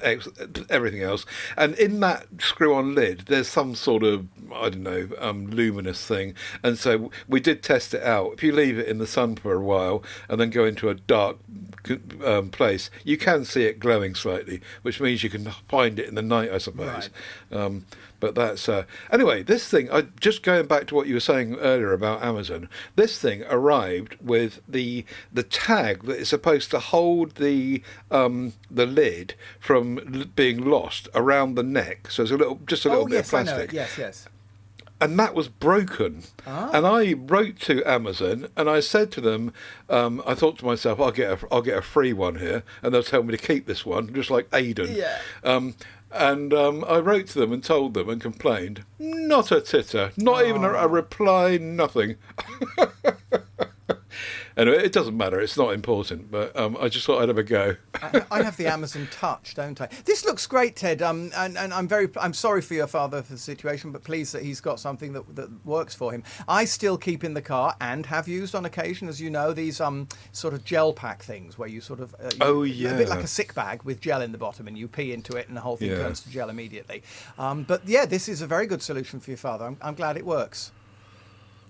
everything else. And in that screw-on lid, there's some sort of, I don't know, luminous thing. And so we did test it out. If you leave it in the sun for a while and then go into a dark place, you can see it glowing slightly, which means you can find it in the night, I suppose. Right. But that's anyway. This thing, just going back to what you were saying earlier about Amazon. This thing arrived with the tag that is supposed to hold the lid from being lost around the neck. So it's just a little bit of plastic. Yes. And that was broken. And I wrote to Amazon and I said to them, I thought to myself, I'll get a free one here, and they'll tell me to keep this one, just like Aidan. Yeah. And I wrote to them and told them and complained. Not a titter, not even a reply, nothing. Anyway, it doesn't matter. It's not important, but I just thought I'd have a go. I have the Amazon Touch, don't I? This looks great, Ted. And I'm sorry for your father for the situation, but pleased that he's got something that works for him. I still keep in the car and have used on occasion, as you know, these sort of gel pack things where you sort of a bit like a sick bag with gel in the bottom, and you pee into it, and the whole thing turns to gel immediately. But yeah, this is a very good solution for your father. I'm glad it works.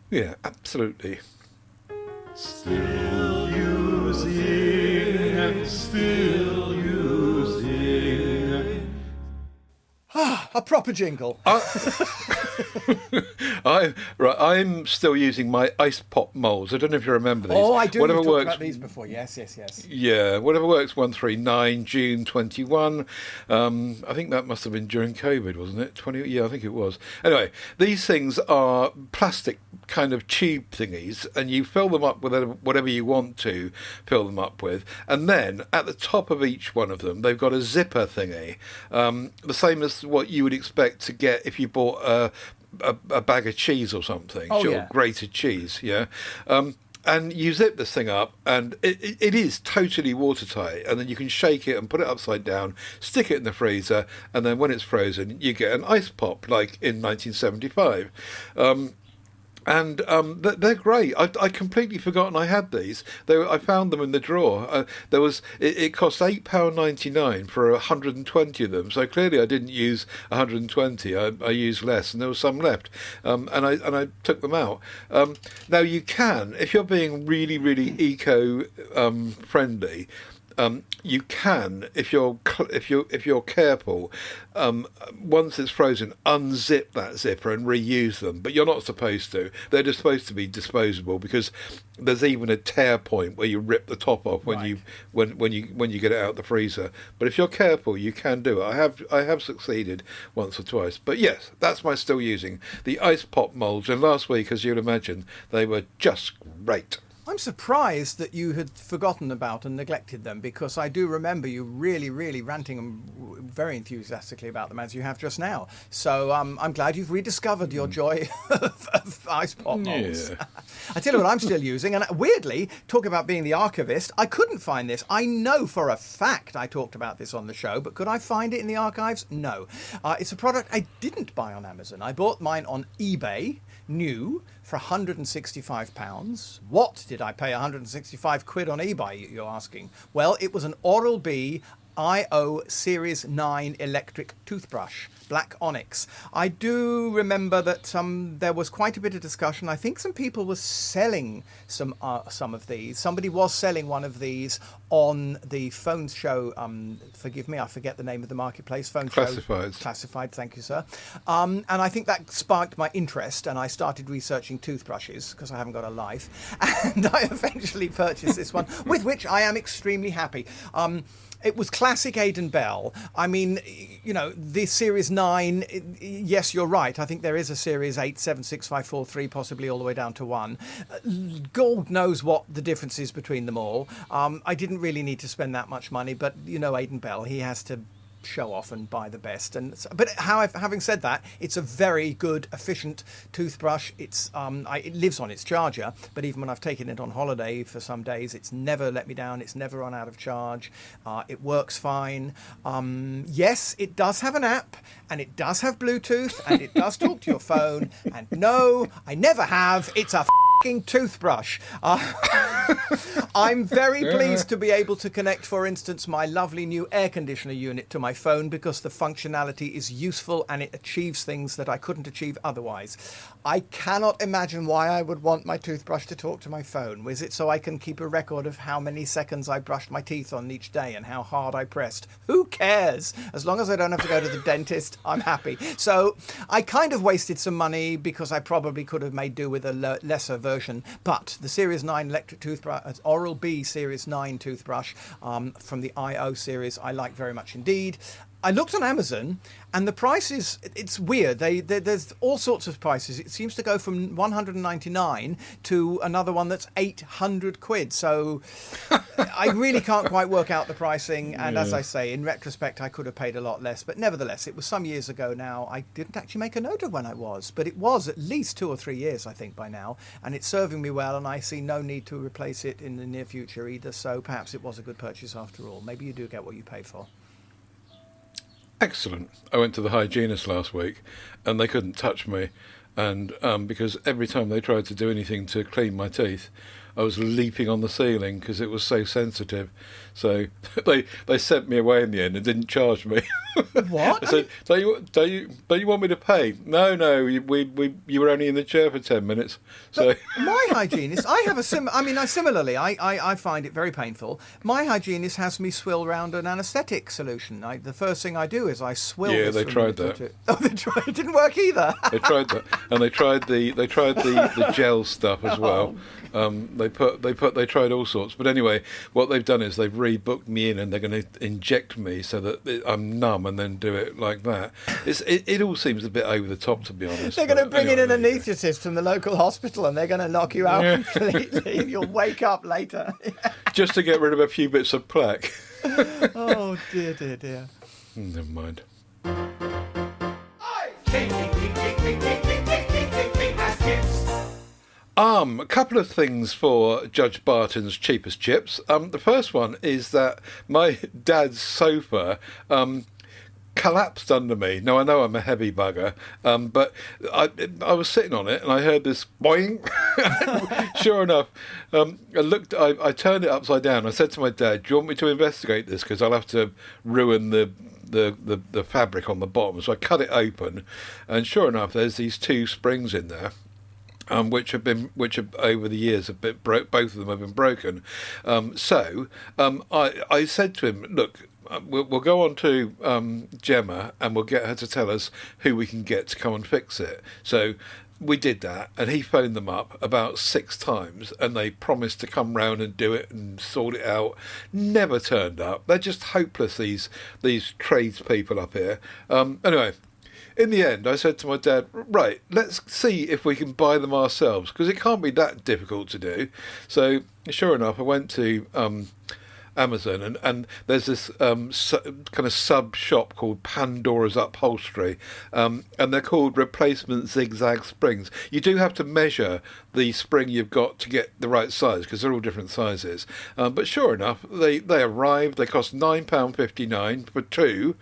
Yeah, absolutely. Still using and still using. A proper jingle. I'm still using my ice pop molds. I don't know if you remember these. Oh, I do. We've talked about these before. Yes. Yeah, Whatever Works 139, June 21. I think that must have been during COVID, wasn't it? 20. Yeah, I think it was. Anyway, these things are plastic kind of tube thingies, and you fill them up with whatever you want to fill them up with, and then at the top of each one of them, they've got a zipper thingy, the same as what you would expect to get if you bought a bag of cheese or something, grated cheese, and you zip this thing up, and it is totally watertight, and then you can shake it and put it upside down, stick it in the freezer, and then when it's frozen, you get an ice pop like in 1975. And they're great. I'd completely forgotten I had these. I found them in the drawer. It cost £8.99 for 120 of them. So clearly I didn't use 120. I used less, and there was some left. And I took them out. Now you can, if you're being really, really eco friendly. You can, if you're careful, once it's frozen, unzip that zipper and reuse them. But you're not supposed to. They're just supposed to be disposable, because there's even a tear point where you rip the top off when you get it out of the freezer. But if you're careful, you can do it. I have succeeded once or twice. But yes, that's my still using the ice pop molds. And last week, as you'd imagine, they were just great. I'm surprised that you had forgotten about and neglected them, because I do remember you really, really ranting very enthusiastically about them, as you have just now. So I'm glad you've rediscovered your joy of ice pop molds. Yeah. I tell you what I'm still using, and weirdly, talk about being the archivist, I couldn't find this. I know for a fact I talked about this on the show, but could I find it in the archives? No. It's a product I didn't buy on Amazon. I bought mine on eBay, new, for £165. What did I pay 165 quid on eBay, you're asking? Well, it was an Oral-B IO Series 9 electric toothbrush, black onyx. I do remember that there was quite a bit of discussion. I think some people were selling some of these. Somebody was selling one of these on the phone show. Forgive me, I forget the name of the marketplace. Phone Classifieds. show. Classified, thank you, sir. And I think that sparked my interest, and I started researching toothbrushes, because I haven't got a life. And I eventually purchased this one, with which I am extremely happy. It was classic Aidan Bell. I mean, you know, the Series 9, yes, you're right. I think there is a Series 8, 7, 6, 5, 4, 3, possibly all the way down to 1. God knows what the difference is between them all. I didn't really need to spend that much money, but, you know, Aidan Bell, he has to show off and buy the best. But having said that, it's a very good, efficient toothbrush. It lives on its charger, but even when I've taken it on holiday for some days, it's never let me down. It's never run out of charge. It works fine. Yes, it does have an app, and it does have Bluetooth, and it does talk to your phone. And no, I never have. It's a toothbrush. I'm very pleased to be able to connect, for instance, my lovely new air conditioner unit to my phone, because the functionality is useful and it achieves things that I couldn't achieve otherwise. I cannot imagine why I would want my toothbrush to talk to my phone. Was it so I can keep a record of how many seconds I brushed my teeth on each day and how hard I pressed? Who cares? As long as I don't have to go to the dentist, I'm happy. So I kind of wasted some money, because I probably could have made do with a lesser version. But the Series 9 electric toothbrush, Oral-B Series 9 toothbrush from the IO series, I like very much indeed. I looked on Amazon, and the prices, it's weird. There's all sorts of prices. It seems to go from 199 to another one that's 800 quid. So I really can't quite work out the pricing. And as I say, in retrospect, I could have paid a lot less. But nevertheless, it was some years ago now. I didn't actually make a note of when I was, but it was at least 2 or 3 years, I think, by now. And it's serving me well, and I see no need to replace it in the near future either. So perhaps it was a good purchase after all. Maybe you do get what you pay for. Excellent. I went to the hygienist last week, and they couldn't touch me, and because every time they tried to do anything to clean my teeth, I was leaping on the ceiling because it was so sensitive. So they sent me away in the end and didn't charge me. What? I said, don't you want me to pay? No, you were only in the chair for 10 minutes. So my hygienist, I have similarly, I find it very painful. My hygienist has me swill round an anaesthetic solution. The first thing I do is I swill. Yeah, they tried that. Oh, they tried. It didn't work either. They tried that, and they tried the gel stuff as well. They tried all sorts. But anyway, what they've done is they've rebooked me in, and they're going to inject me so that I'm numb, and then do it like that. It all seems a bit over the top, to be honest. They're going to bring in an anaesthetist from the local hospital, and they're going to knock you out completely. You'll wake up later. Just to get rid of a few bits of plaque. Oh, dear. Never mind. A couple of things for Judge Barton's cheapest chips. The first one is that my dad's sofa collapsed under me. Now, I know I'm a heavy bugger, but I was sitting on it and I heard this boing. Sure enough, I turned it upside down. I said to my dad, do you want me to investigate this? Because I'll have to ruin the fabric on the bottom. So I cut it open, and sure enough, there's these two springs in there. Which have over the years have been both of them have been broken. So I said to him, look, we'll go on to Gemma and we'll get her to tell us who we can get to come and fix it. So we did that, and he phoned them up about 6 times, and they promised to come round and do it and sort it out. Never turned up. They're just hopeless, these tradespeople up here. Anyway, in the end, I said to my dad, right, let's see if we can buy them ourselves, because it can't be that difficult to do. So, sure enough, I went to Amazon, and there's this kind of sub shop called Pandora's Upholstery, and they're called replacement zigzag springs. You do have to measure the spring you've got to get the right size, because they're all different sizes. But sure enough, they arrived. They cost £9.59 for 2,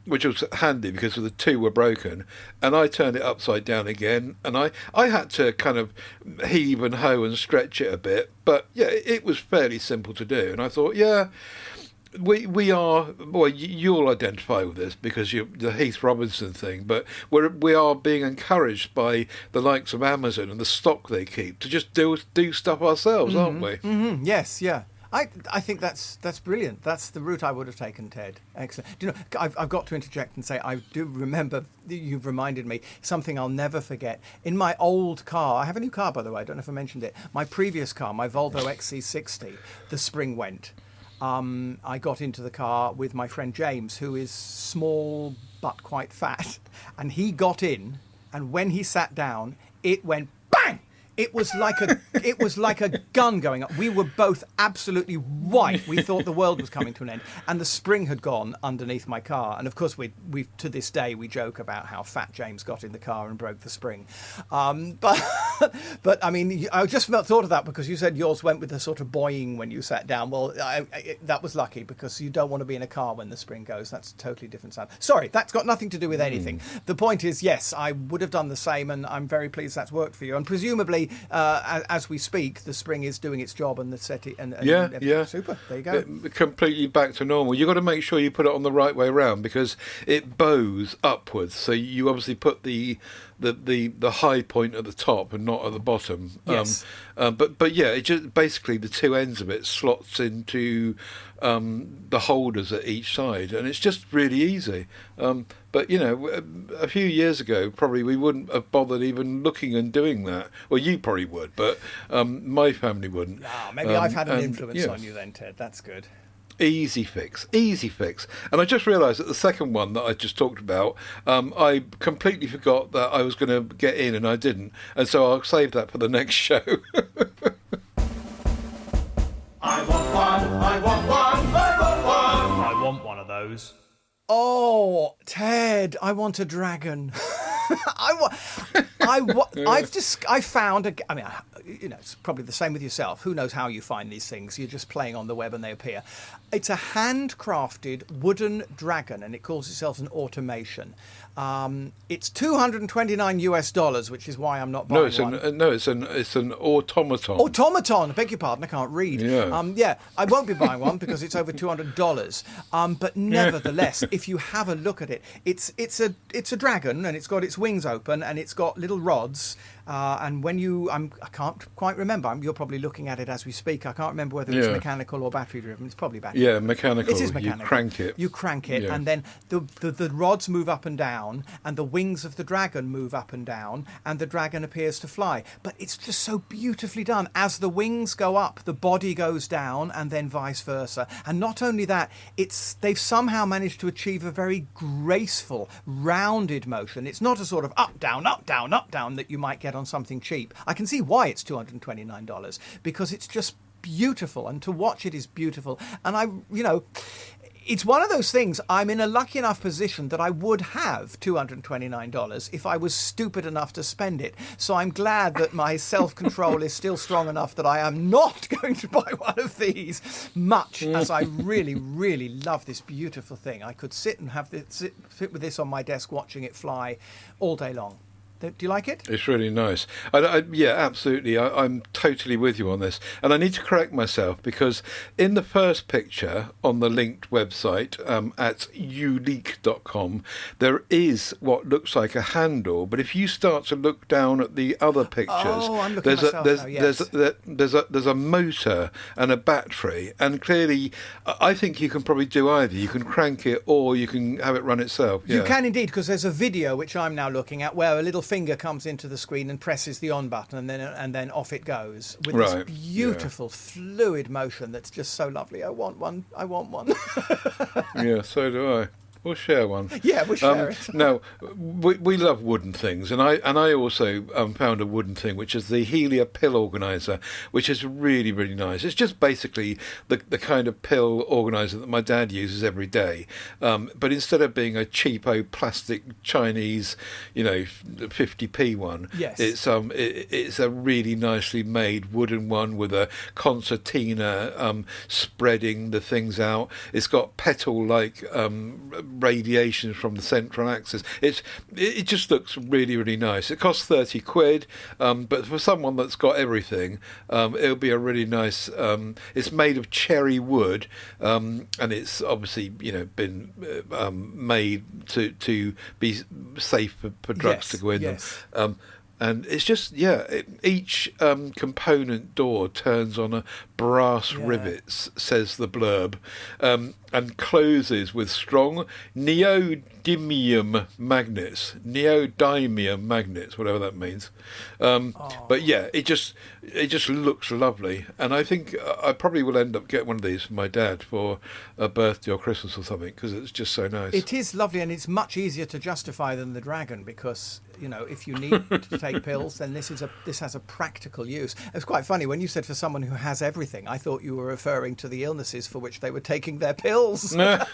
which was handy because the 2 were broken. And I turned it upside down again, and I had to kind of heave and hoe and stretch it a bit. But yeah, it was fairly simple to do. And I thought, yeah, we are. Well, you'll identify with this because the Heath Robinson thing. But we are being encouraged by the likes of Amazon and the stock they keep to just do stuff ourselves, aren't we? Mm-hmm. Yes, yeah. I think that's brilliant. That's the route I would have taken, Ted. Excellent. Do you know, I've got to interject and say I do remember, you've reminded me, something I'll never forget. In my old car, I have a new car, by the way, I don't know if I mentioned it. My previous car, my Volvo XC60, the spring went. I got into the car with my friend James, who is small but quite fat, and he got in, and when he sat down, it went bang! It was like a gun going up. We were both absolutely white. We thought the world was coming to an end, and the spring had gone underneath my car. And of course, we to this day we joke about how fat James got in the car and broke the spring. But I mean, I just thought of that because you said yours went with a sort of boing when you sat down. Well, that was lucky because you don't want to be in a car when the spring goes. That's a totally different sound. Sorry, that's got nothing to do with anything. The point is, yes, I would have done the same, and I'm very pleased that's worked for you. And presumably, as we speak, the spring is doing its job, and the SETI and yeah, super. There you go. Completely back to normal. You've got to make sure you put it on the right way around because it bows upwards. So you obviously put the high point at the top and not at the bottom. Yes. But yeah, it just basically the two ends of it slots into the holders at each side, and it's just really easy. But you know, a few years ago, probably we wouldn't have bothered even looking and doing that. Well, you probably would, but my family wouldn't. Maybe I've had an influence on you then, Ted. That's good. Easy fix. And I just realised that the second one that I just talked about, I completely forgot that I was going to get in and I didn't. And so I'll save that for the next show. I want one of those. Oh, Ted, I want a dragon. I found I mean, you know, it's probably the same with yourself. Who knows how you find these things? You're just playing on the web and they appear. It's a handcrafted wooden dragon, and it calls itself an automation. It's $229 US, which is why I'm not buying one. It's an automaton. Automaton. I beg your pardon. I can't read. Yeah. I won't be buying one because it's over $200. But nevertheless, if you have a look at it, it's a dragon, and it's got its wings open, and it's got little rods. And when I can't quite remember. You're probably looking at it as we speak. I can't remember whether it's mechanical or battery driven. It's probably battery. Yeah, mechanical. It is mechanical. You crank it. And then the rods move up and down, and the wings of the dragon move up and down, and the dragon appears to fly. But it's just so beautifully done. As the wings go up, the body goes down, and then vice versa. And not only that, they've somehow managed to achieve a very graceful, rounded motion. It's not a sort of up, down, up, down, up, down that you might get on something cheap. I can see why it's $229, because it's just beautiful, and to watch it is beautiful. And It's one of those things. I'm in a lucky enough position that I would have $229 if I was stupid enough to spend it. So I'm glad that my self-control is still strong enough that I am not going to buy one of these, much as I really, really love this beautiful thing. I could sit and sit with this on my desk watching it fly all day long. Do you like it? It's really nice. Yeah, absolutely. I'm totally with you on this. And I need to correct myself because in the first picture on the linked website at uleek.com, there is what looks like a handle. But if you start to look down at the other pictures, I'm looking at myself now, yes. there's a motor and a battery. And clearly, I think you can probably do either. You can crank it or you can have it run itself. Yeah. You can indeed, because there's a video which I'm now looking at where a little finger comes into the screen and presses the on button, and then off it goes with this beautiful fluid motion that's just so lovely. I want one. Yeah, so do I. We'll share one. Yeah, we'll share it. No, we love wooden things, and I also found a wooden thing, which is the Helia pill organizer, which is really, really nice. It's just basically the kind of pill organizer that my dad uses every day, but instead of being a cheapo plastic Chinese, 50p one, yes, it's a really nicely made wooden one with a concertina spreading the things out. It's got petal-like radiation from the central axis. It just looks really, really nice. It costs £30, but for someone that's got everything, it'll be a really nice. It's made of cherry wood, and it's obviously been made to be safe for drugs to go in them. And it's just, each component door turns on a brass rivets, says the blurb, and closes with strong neodymium magnets, whatever that means. But yeah, it just looks lovely. And I think I probably will end up getting one of these for my dad for a birthday or Christmas or something, because it's just so nice. It is lovely, and it's much easier to justify than the Dragon, because if you need to take pills, then this has a practical use. It's quite funny when you said for someone who has everything. I thought you were referring to the illnesses for which they were taking their pills. Oh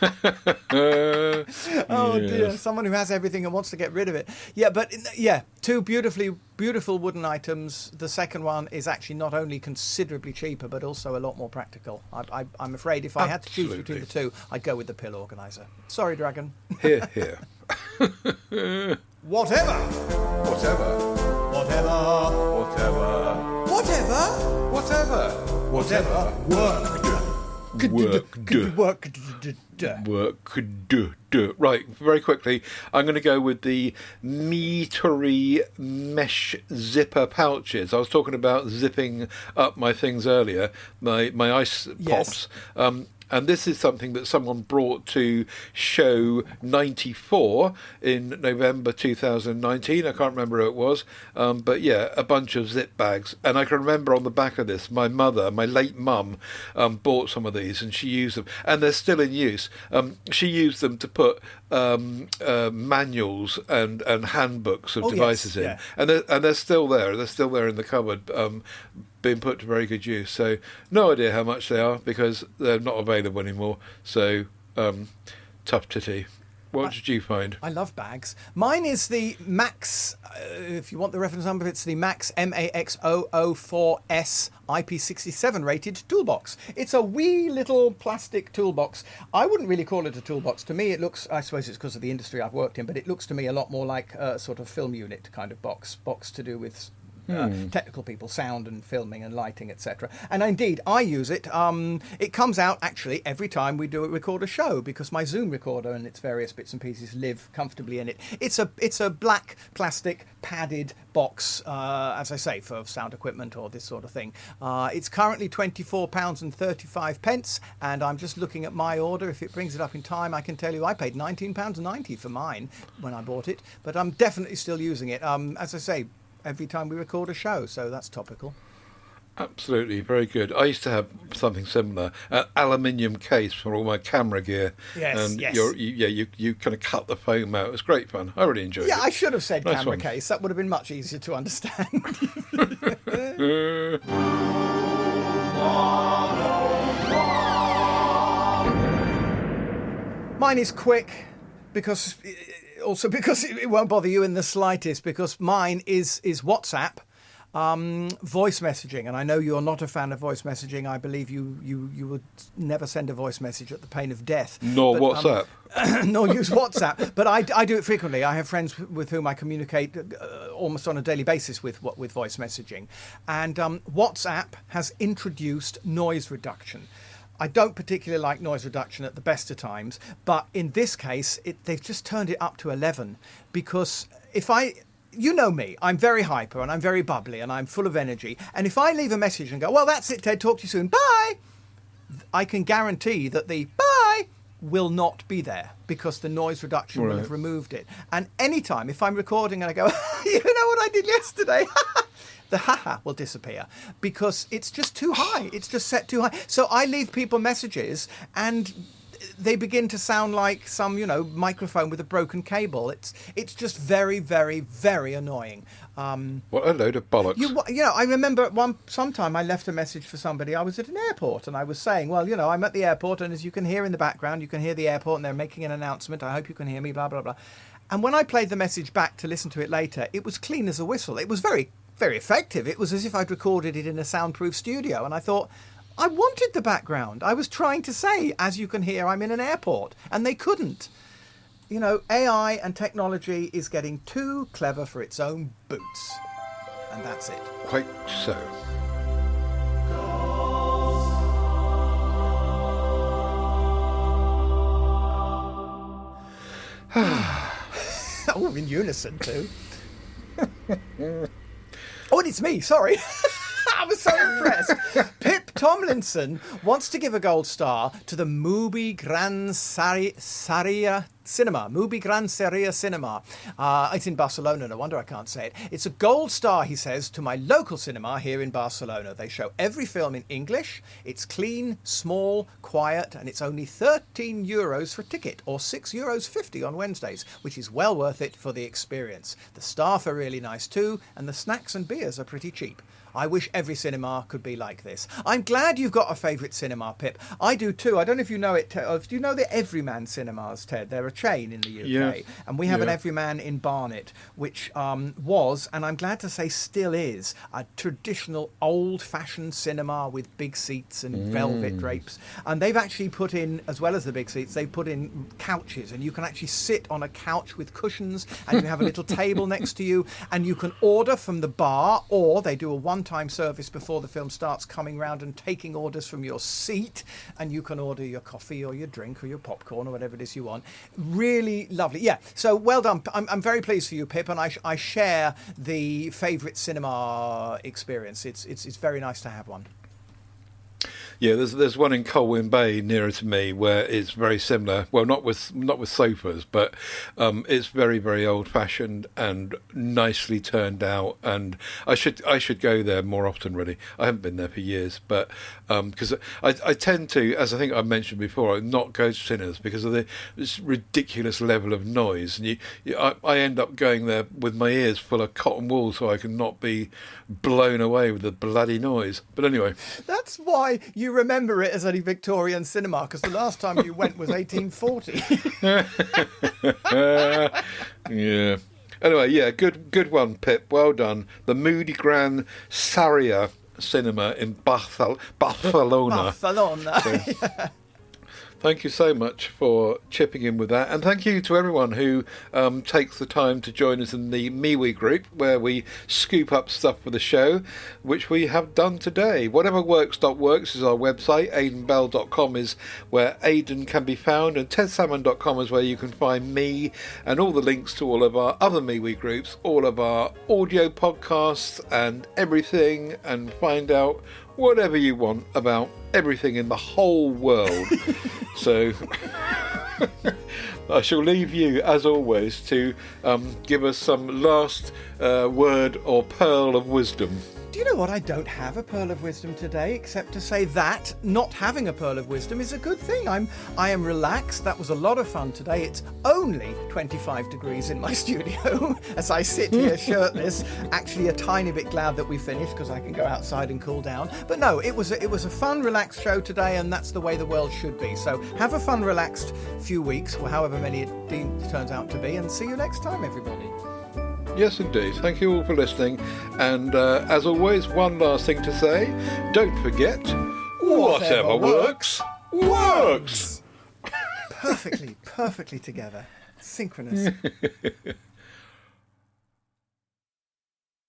dear, someone who has everything and wants to get rid of it. Yeah, but two beautiful wooden items. The second one is actually not only considerably cheaper, but also a lot more practical. I'm afraid if I had to choose between the two, I'd go with the pill organizer. Sorry, Dragon. Here. Whatever. Right, very quickly, I'm going to go with the metery mesh zipper pouches. I was talking about zipping up my things earlier, my ice pops. And this is something that someone brought to show 94 in November 2019. I can't remember who it was. But yeah, a bunch of zip bags. And I can remember on the back of this, my late mum, bought some of these and she used them. And they're still in use. She used them to put manuals and handbooks of devices in. Yeah. And they're still there. They're still there in the cupboard. Being put to very good use. So no idea how much they are because they're not available anymore. So tough titty. What did you find? I love bags. Mine is the Max, if you want the reference number, it's the Max MAX004S IP67 rated toolbox. It's a wee little plastic toolbox. I wouldn't really call it a toolbox. To me, it looks, I suppose it's because of the industry I've worked in, but it looks to me a lot more like a sort of film unit kind of box to do with technical people, sound and filming and lighting, etc. And indeed, I use it. It comes out actually every time we record a show because my Zoom recorder and its various bits and pieces live comfortably in it. It's a black plastic padded box, as I say, for sound equipment or this sort of thing. It's currently £24.35, and I'm just looking at my order. If it brings it up in time, I can tell you I paid £19.90 for mine when I bought it, but I'm definitely still using it. As I say, every time we record a show, so that's topical. Absolutely, very good. I used to have something similar, an aluminium case for all my camera gear. Yes, and yes. You kind of cut the foam out. It was great fun. I really enjoyed it. Yeah, I should have said nice camera one. Case. That would have been much easier to understand. Mine is quick because it won't bother you in the slightest, because mine is WhatsApp. Voice messaging, and I know you're not a fan of voice messaging. I believe you would never send a voice message at the pain of death. Nor WhatsApp. Nor use WhatsApp. But I do it frequently. I have friends with whom I communicate almost on a daily basis with voice messaging. And WhatsApp has introduced noise reduction. I don't particularly like noise reduction at the best of times, but in this case, they've just turned it up to 11, because you know me, I'm very hyper and I'm very bubbly and I'm full of energy. And if I leave a message and go, well, that's it, Ted, talk to you soon, bye, I can guarantee that the bye will not be there, because the noise reduction will have removed it. And anytime, if I'm recording and I go, you know what I did yesterday? The haha will disappear, because it's just too high. It's just set too high. So I leave people messages and they begin to sound like some, microphone with a broken cable. It's just very, very, very annoying. What a load of bollocks. I remember sometime I left a message for somebody. I was at an airport and I was saying, well, I'm at the airport, and as you can hear in the background, you can hear the airport and they're making an announcement. I hope you can hear me, blah, blah, blah. And when I played the message back to listen to it later, it was clean as a whistle. It was very, very effective. It was as if I'd recorded it in a soundproof studio. And I thought, I wanted the background. I was trying to say, as you can hear, I'm in an airport, and they couldn't. AI and technology is getting too clever for its own boots. And that's it. Quite so. Oh, in unison too. Oh, and it's me, sorry. I was so impressed. Pip Tomlinson wants to give a gold star to the Mubi Gran Saria Cinema. Mubi Gran Saria Cinema. It's in Barcelona. No wonder I can't say it. It's a gold star, he says, to my local cinema here in Barcelona. They show every film in English. It's clean, small, quiet, and it's only €13 for a ticket, or €6.50 on Wednesdays, which is well worth it for the experience. The staff are really nice too, and the snacks and beers are pretty cheap. I wish every cinema could be like this. I'm glad you've got a favourite cinema, Pip. I do too. I don't know if you know it, Ted. Do you know the Everyman Cinemas, Ted? They're a chain in the UK. Yeah. And we have an Everyman in Barnet, which was, and I'm glad to say still is, a traditional old-fashioned cinema with big seats and velvet drapes. And they've actually put in, as well as the big seats, they've put in couches. And you can actually sit on a couch with cushions, and you have a little table next to you. And you can order from the bar, or they do a one-time service before the film starts, coming round and taking orders from your seat, and you can order your coffee or your drink or your popcorn or whatever it is you want. Really lovely. Yeah, so well done. I'm very pleased for you, Pip, and I share the favourite cinema experience. It's very nice to have one. Yeah, there's one in Colwyn Bay nearer to me where it's very similar. Well, not with sofas, but it's very, very old fashioned and nicely turned out. And I should go there more often. Really, I haven't been there for years, but because I tend to, as I think I mentioned before, not go to cinemas because of this ridiculous level of noise, and I end up going there with my ears full of cotton wool so I can not be blown away with the bloody noise. But anyway, that's why you remember it as a Victorian cinema, because the last time you went was 1840. Yeah. Anyway, yeah, good one, Pip. Well done. The Moody Gran Saria Cinema in Barcelona. Barcelona. So, thank you so much for chipping in with that, and thank you to everyone who takes the time to join us in the MeWe group, where we scoop up stuff for the show, which we have done today. Whateverworks.works is our website. aidenbell.com is where Aiden can be found, and tedsalmon.com is where you can find me and all the links to all of our other MeWe groups, all of our audio podcasts and everything, and find out whatever you want about everything in the whole world. So I shall leave you, as always, to give us some last word or pearl of wisdom. Do you know what? I don't have a pearl of wisdom today, except to say that not having a pearl of wisdom is a good thing. I am relaxed. That was a lot of fun today. It's only 25 degrees in my studio as I sit here shirtless. Actually, a tiny bit glad that we finished because I can go outside and cool down. But no, it was a fun, relaxed show today, and that's the way the world should be. So have a fun, relaxed few weeks, or however many it turns out to be, and see you next time, everybody. Yes, indeed. Thank you all for listening. And as always, one last thing to say. Don't forget, whatever works, works. Perfectly together. Synchronous.